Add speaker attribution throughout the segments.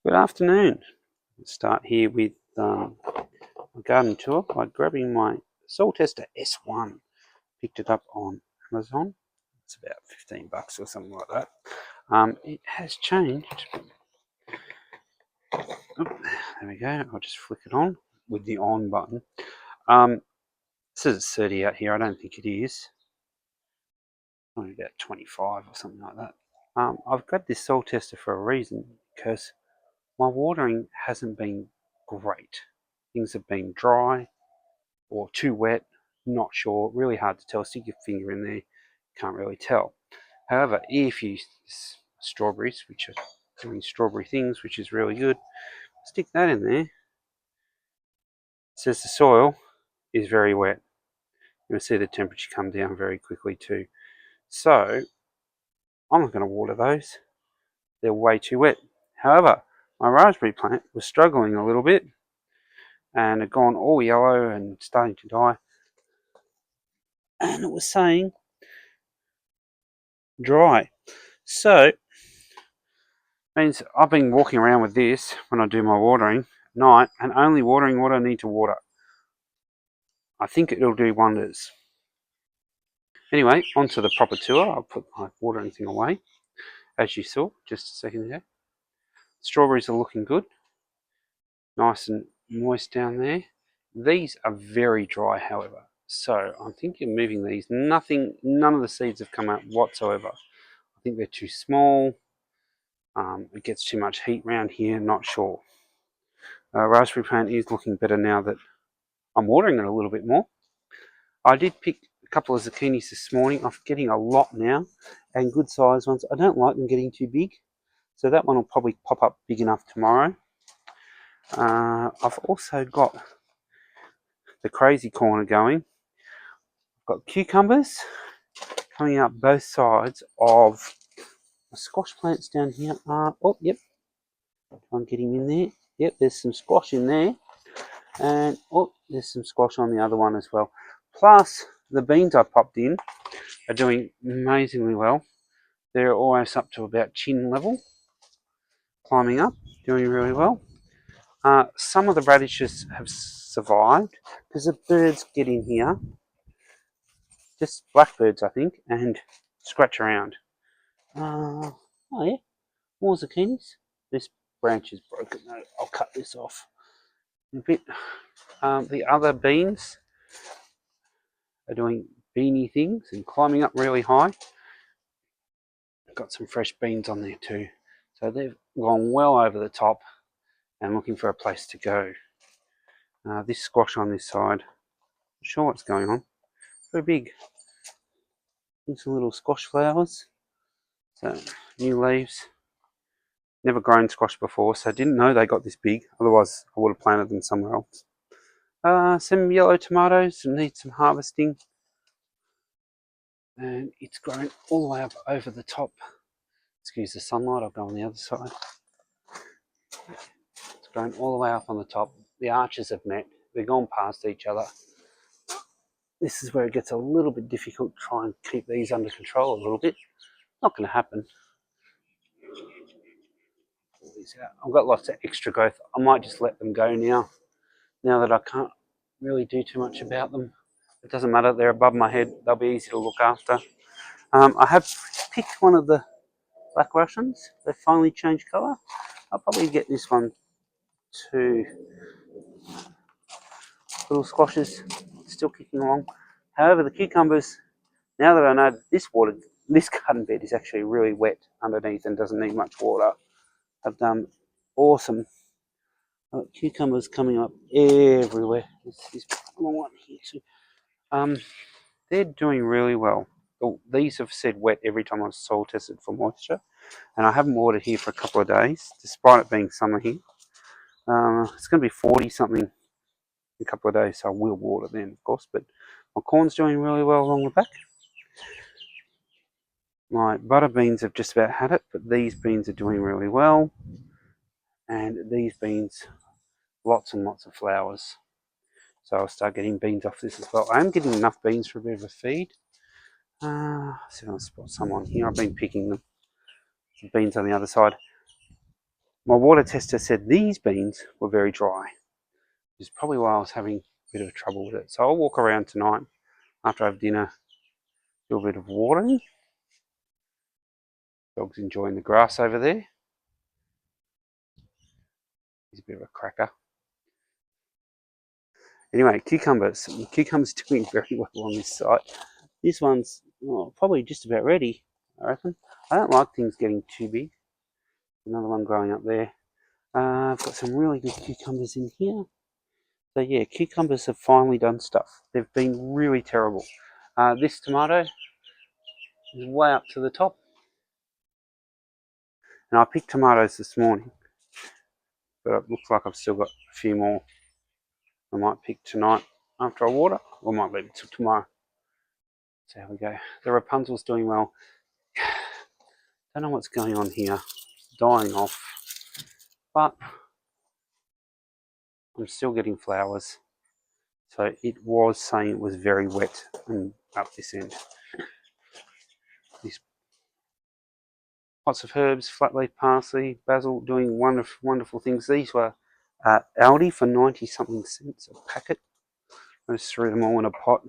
Speaker 1: Good afternoon. Let's start here with my garden tour by grabbing my soil tester S1. Picked it up on Amazon. It's about $15 or something like that. It has changed. Oh, there we go. I'll just flick it on with the on button. It says it's 30 out here. I don't think it is. Only about 25 or something like that. I've got this soil tester for a reason, because my watering hasn't been great. Things have been dry or too wet, not sure, really hard to tell. Stick your finger in there, can't really tell. However, if you strawberries, which are doing strawberry things, which is really good, stick that in there. It says the soil is very wet. You'll see the temperature come down very quickly too. So I'm not going to water those. They're way too wet. However, my raspberry plant was struggling a little bit and had gone all yellow and starting to die. And it was saying dry. So means I've been walking around with this when I do my watering at night and only watering what I need to water. I think it'll do wonders. Anyway, onto the proper tour. I'll put my watering thing away, as you saw just a second ago. Strawberries are looking good, nice and moist down there. These are very dry, however, so I'm thinking of moving these. None of the seeds have come out whatsoever. I think they're too small. It gets too much heat around here, not sure. Raspberry plant is looking better now that I'm watering it a little bit more. I did pick a couple of zucchinis this morning. I'm getting a lot now, and good sized ones. I don't like them getting too big, so that one will probably pop up big enough tomorrow. I've also got the crazy corner going. I've got cucumbers coming up both sides of the squash plants down here. Oh, yep, I'm getting in there. Yep, there's some squash in there, and oh, there's some squash on the other one as well. Plus, the beans I popped in are doing amazingly well. They're almost up to about chin level, climbing up, doing really well. Some of the radishes have survived because the birds get in here, just blackbirds I think, and scratch around. Oh yeah, more zucchinis. This branch is broken though. I'll cut this off a bit. The other beans are doing beanie things and climbing up really high. Got some fresh beans on there too. So they've gone well over the top and looking for a place to go. This squash on this side, not sure what's going on. Very big. Some little squash flowers. So new leaves. Never grown squash before, so I didn't know they got this big. Otherwise, I would have planted them somewhere else. Some yellow tomatoes need some harvesting. And it's grown all the way up over the top. Excuse the sunlight, I'll go on the other side. It's grown all the way up on the top. The arches have met. They've gone past each other. This is where it gets a little bit difficult to try and keep these under control a little bit. Not going to happen. I've got lots of extra growth. I might just let them go now that I can't really do too much about them. It doesn't matter, they're above my head. They'll be easy to look after. I have picked one of the Black Russians. They've finally changed colour. I'll probably get this one too. Little squashes still kicking along. However, the cucumbers, now that I know that this garden bed is actually really wet underneath and doesn't need much water, have done awesome. Cucumbers coming up everywhere. This one here too. They're doing really well. Oh, these have said wet every time I've soil tested for moisture, and I haven't watered here for a couple of days, despite it being summer here. It's going to be 40 something in a couple of days, so I will water then, of course. But my corn's doing really well along the back. My butter beans have just about had it, but these beans are doing really well, and these beans, lots and lots of flowers. So I'll start getting beans off this as well. I am getting enough beans for a bit of a feed. See if I can spot some on here. I've been picking them. Some beans on the other side. My water tester said these beans were very dry, which is probably why I was having a bit of trouble with it. So I'll walk around tonight after I have dinner, do a bit of watering. Dog's enjoying the grass over there. He's a bit of a cracker. Anyway, cucumbers. Cucumbers doing very well on this site. This one's probably just about ready, I reckon. I don't like things getting too big. Another one growing up there. I've got some really good cucumbers in here. So yeah, cucumbers have finally done stuff. They've been really terrible. This tomato is way up to the top. And I picked tomatoes this morning, but it looks like I've still got a few more I might pick tonight after I water, or I might leave it till tomorrow. So how we go. The Rapunzel's doing well. Don't know what's going on here. It's dying off. But I'm still getting flowers. So it was saying it was very wet and up this end. These pots of herbs, flatleaf parsley, basil, doing wonderful, wonderful things. These were Aldi for 90 something cents a packet. I just threw them all in a pot.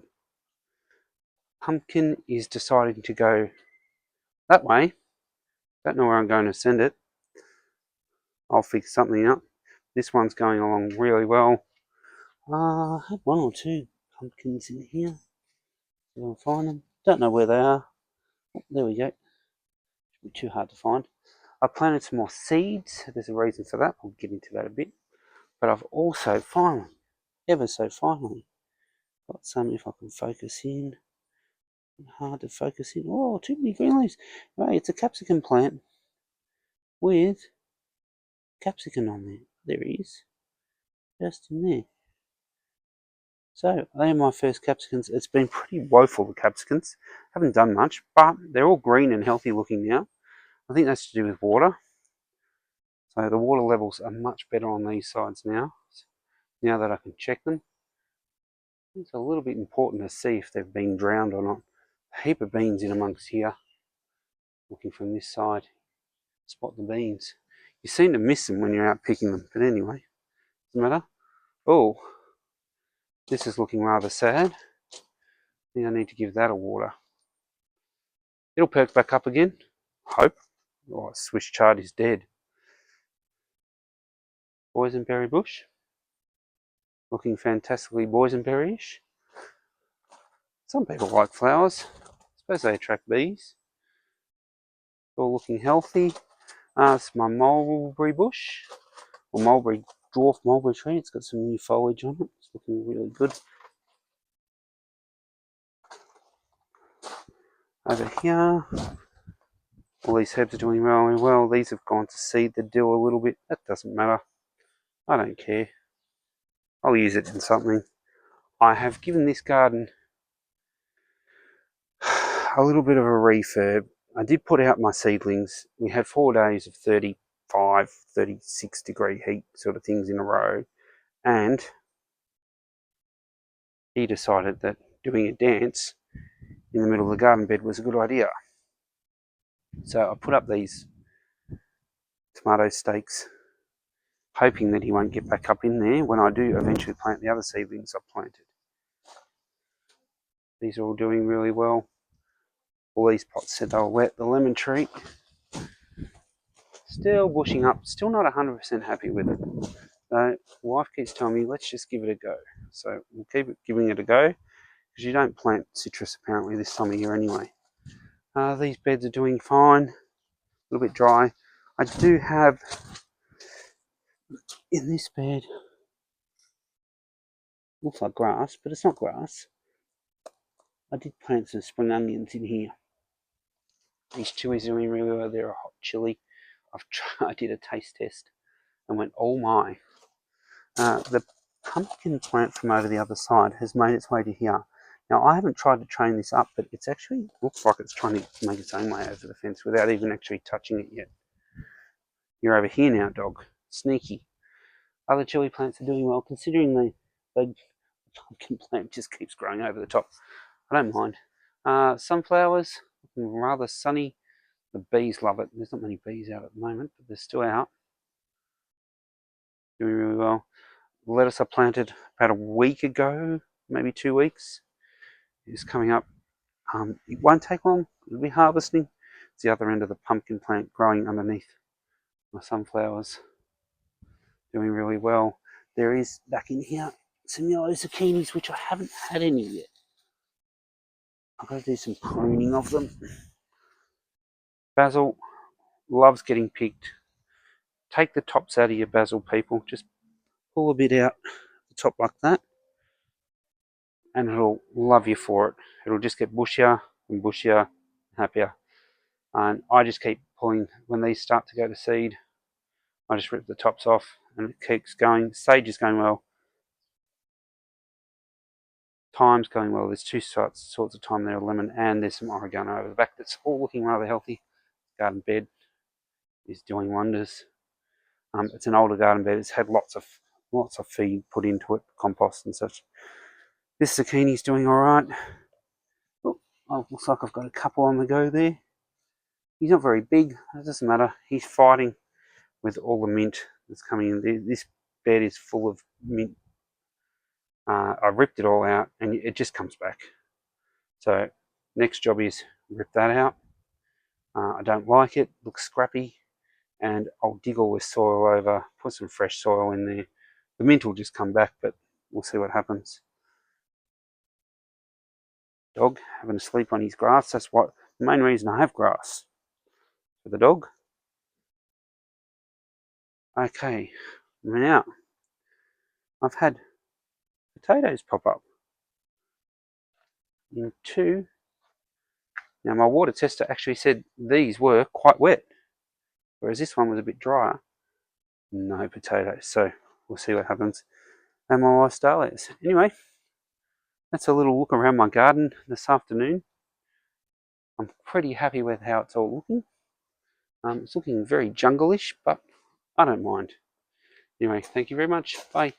Speaker 1: Pumpkin is deciding to go that way. Don't know where I'm going to send it. I'll fix something up. This one's going along really well. I had one or two pumpkins in here. I'll find them. Don't know where they are. Oh, there we go. Should be too hard to find. I planted some more seeds. There's a reason for that. I'll get into that a bit. But I've also finally, ever so finally, got some, if I can focus in. Hard to focus in. Oh, too many green leaves. Right, it's a capsicum plant with capsicum on there. There he is. Just in there. So, they are my first capsicums. It's been pretty woeful, the capsicums. Haven't done much, but they're all green and healthy looking now. I think that's to do with water. So the water levels are much better on these sides now that I can check them. It's a little bit important to see if they've been drowned or not. A heap of beans in amongst here. Looking from this side, spot the beans. You seem to miss them when you're out picking them, but anyway, doesn't matter. Oh, this is looking rather sad. I think I need to give that a water. It'll perk back up again. Hope. Oh, Swiss chard is dead. Boysenberry bush. Looking fantastically boysenberry-ish. Some people like flowers. I suppose they attract bees. All looking healthy. It's my mulberry bush. Or dwarf mulberry tree. It's got some new foliage on it. It's looking really good. Over here, all these herbs are doing really well. These have gone to seed the dill a little bit. That doesn't matter. I don't care. I'll use it in something. I have given this garden a little bit of a refurb. I did put out my seedlings. We had 4 days of 35, 36 degree heat sort of things in a row. And he decided that doing a dance in the middle of the garden bed was a good idea. So I put up these tomato stakes, hoping that he won't get back up in there when I do eventually plant the other seedlings I've planted. These are all doing really well. All these pots said they were wet. The lemon tree, still bushing up, still not 100% happy with it. So wife keeps telling me, let's just give it a go. So we'll keep giving it a go, because you don't plant citrus apparently this time of year anyway. These beds are doing fine, a little bit dry. I do have in this bed, looks like grass, but it's not grass. I did plant some spring onions in here. These chilies are doing really well. They're a hot chili. I did a taste test and went, oh my. The pumpkin plant from over the other side has made its way to here. Now, I haven't tried to train this up, but it's actually looks like it's trying to make its own way over the fence without even actually touching it yet. You're over here now, dog. Sneaky. Other chili plants are doing well, considering the pumpkin plant just keeps growing over the top. I don't mind. Sunflowers, looking rather sunny. The bees love it. There's not many bees out at the moment, but they're still out. lettuce I planted about a week ago, maybe 2 weeks, is coming up. It won't take long. It'll be harvesting. It's the other end of the pumpkin plant growing underneath my sunflowers, doing really well. There is back in here some yellow zucchinis, which I haven't had any yet. I've got to do some pruning of them. Basil loves getting picked. Take the tops out of your basil, people. Just pull a bit out the top like that, and it'll love you for it. It'll just get bushier and bushier, happier. And I just keep pulling. When these start to go to seed, I just rip the tops off, and it keeps going. Sage is going well. Thyme's going well. There's two sorts of thyme there, lemon, and there's some oregano over the back. That's all looking rather healthy. Garden bed is doing wonders. It's an older garden bed. It's had lots of feed put into it, compost and such. This zucchini's doing all right. Oh, looks like I've got a couple on the go there. He's not very big. It doesn't matter. He's fighting with all the mint that's coming in. This bed is full of mint. I ripped it all out, and it just comes back. So next job is rip that out. I don't like it. Looks scrappy. And I'll dig all this soil over, put some fresh soil in there. The mint will just come back, but we'll see what happens. Dog having a sleep on his grass. That's what the main reason I have grass for the dog. Okay, now I've had potatoes pop up in two. Now my water tester actually said these were quite wet, whereas this one was a bit drier. No potatoes, so we'll see what happens. And my wife's dahlias. Anyway, that's a little look around my garden this afternoon. I'm pretty happy with how it's all looking. It's looking very jungle-ish, but I don't mind. Anyway, thank you very much. Bye.